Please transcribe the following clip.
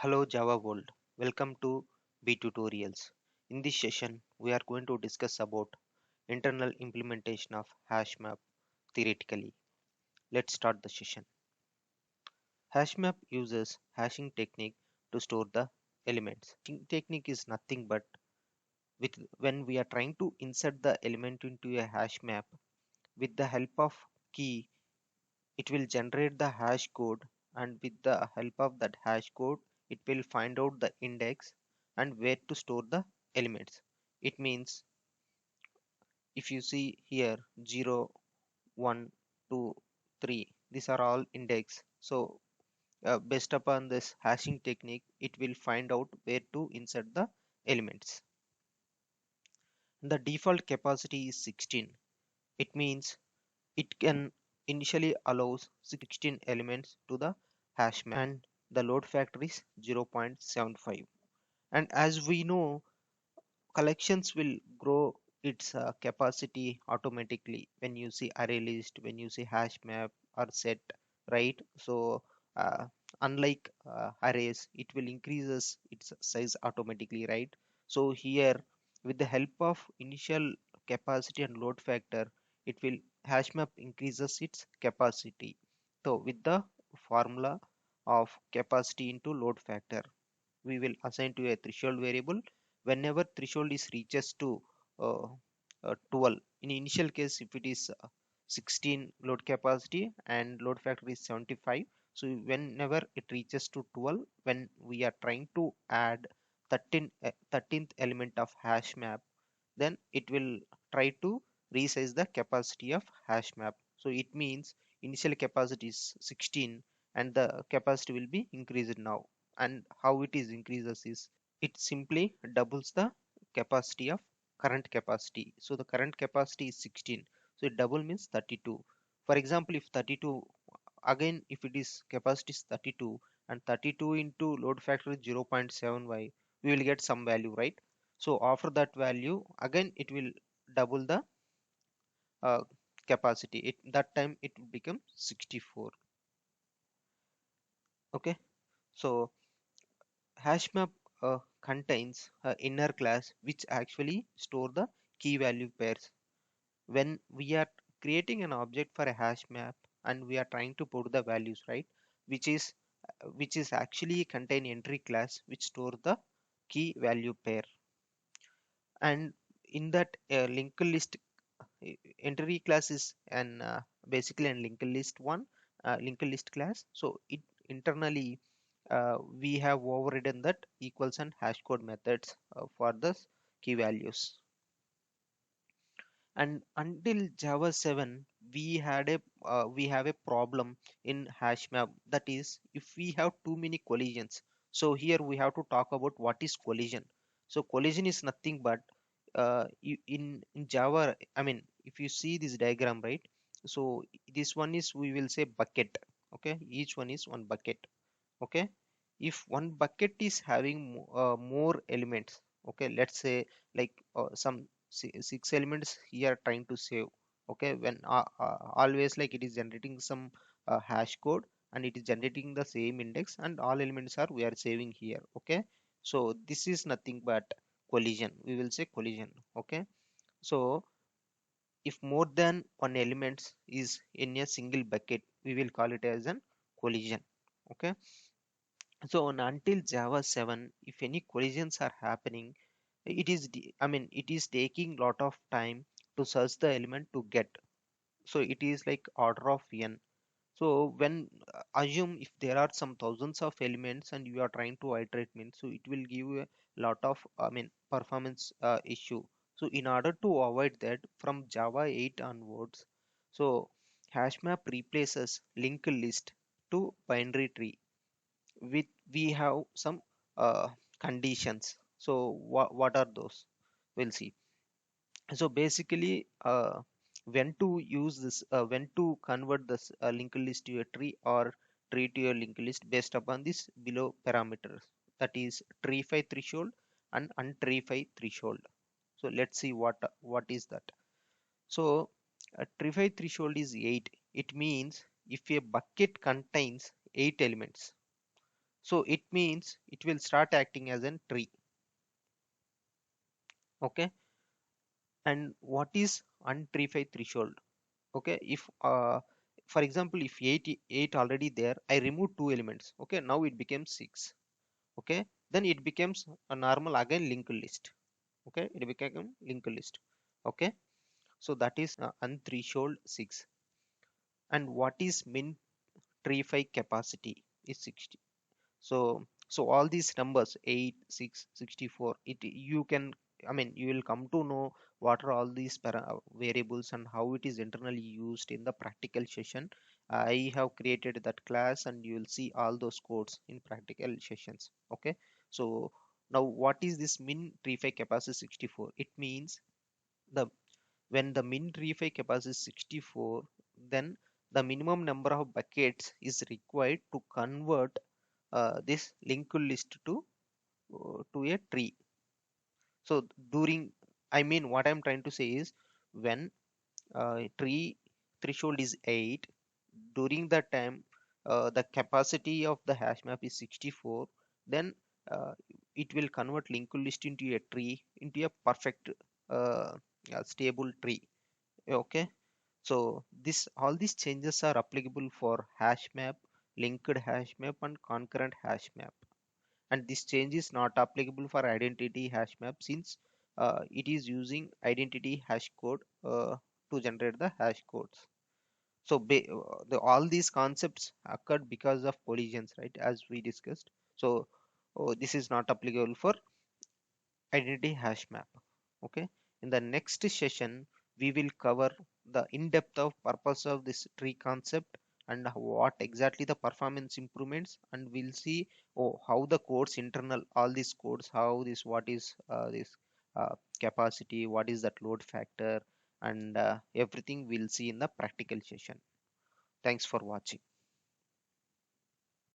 Hello Java world, welcome to B tutorials. In this session, we are going to discuss about internal implementation of HashMap theoretically. Let's start the session. HashMap uses hashing technique to store the elements. Hashing technique is nothing but when we are trying to insert the element into a hash map with the help of key, it will generate the hash code, and with the help of that hash code it will find out the index and where to store the elements. It means if you see here 0 1 2 3, these are all index. So based upon this hashing technique it will find out where to insert the elements. The default capacity is 16. It means it can initially allows 16 elements to the hash map, and the load factor is 0.75. And as we know, collections will grow its capacity automatically when you see array list, when you see hash map or set, right? So uh, unlike arrays, it will increases its size automatically, right? So here with the help of initial capacity and load factor, it will hash map increases its capacity. So with the formula of capacity into load factor, we will assign to a threshold variable. Whenever threshold is reaches to uh, 12, in initial case if it is 16 load capacity and load factor is 75, so whenever it reaches to 12, when we are trying to add 13th element of hash map, then it will try to resize the capacity of hash map. So it means initial capacity is 16 and the capacity will be increased now. And how it is increases is it simply doubles the capacity of current capacity. So the current capacity is 16, so it double means 32. For example, if 32, again if it is capacity is 32 and 32 into load factor is 0.7y, we will get some value, right? So after that value again it will double the uh, capacity. It that time it will become 64. Okay, so hashmap contains a inner class which actually store the key value pairs. When we are creating an object for a hash map and we are trying to put the values, right, which is actually contain entry class which store the key value pair. And in that linked list entry class is an basically an linked list one, linked list class. So it internally we have overridden that equals and hash code methods for the key values. And until Java 7 we had a we have a problem in hash map, that is if we have too many collisions. So here we have to talk about what is collision. So collision is nothing but in Java, I mean if you see this diagram, right, so this one is, we will say bucket. Okay, each one is one bucket. Okay, if one bucket is having more elements, okay, let's say like some six elements here trying to save. Okay, when always like it is generating some hash code and it is generating the same index and all elements are we are saving here. Okay, so this is nothing but collision, we will say collision. Okay, so if more than one element is in a single bucket, we will call it as an collision. Okay, so until Java 7, if any collisions are happening, it is I mean it is taking lot of time to search the element to get. So it is like order of n. So when assume if there are some thousands of elements and you are trying to iterate means, so it will give you a lot of, I mean, performance issue. So in order to avoid that, from Java 8 onwards, so hashmap replaces linked list to binary tree with, we have some uh, conditions. So what are those, we'll see. So basically when to use this, when to convert this linked list to a tree or tree to a linked list based upon this below parameters, that is tree5 threshold and untree5 threshold. So let's see what is that. So a tree5 threshold is 8. It means if a bucket contains 8 elements, So it means it will start acting as a tree. Okay. And what is untree threshold? Okay, if for example, if 8 already there, I remove two elements. Okay, now it becomes 6. Okay, then it becomes a normal again linked list. Okay, it became linked list. Okay, so that is unthreshold 6. And what is min tree capacity is 60. So all these numbers 8, 6, 64, it you can, I mean, you will come to know what are all these variables and how it is internally used in the practical session. I have created that class and you will see all those codes in practical sessions. Okay, so now what is this min tree capacity 64? It means the when the min tree capacity is 64, then the minimum number of buckets is required to convert this linked list to a tree. So during, I mean, what I'm trying to say is, when tree threshold is 8, during that time the capacity of the hash map is 64, then it will convert linked list into a tree, into a perfect stable tree. Okay, so this all these changes are applicable for hash map, linked hash map, and concurrent hash map. And this change is not applicable for identity hash map, since it is using identity hash code to generate the hash codes. So all these concepts occurred because of collisions, right, as we discussed. So this is not applicable for identity hash map. Okay, in the next session we will cover the in-depth of purpose of this tree concept and what exactly the performance improvements, and we'll see how the codes internal, all these codes, how this, what is this capacity, what is that load factor, and everything we'll see in the practical session. Thanks for watching.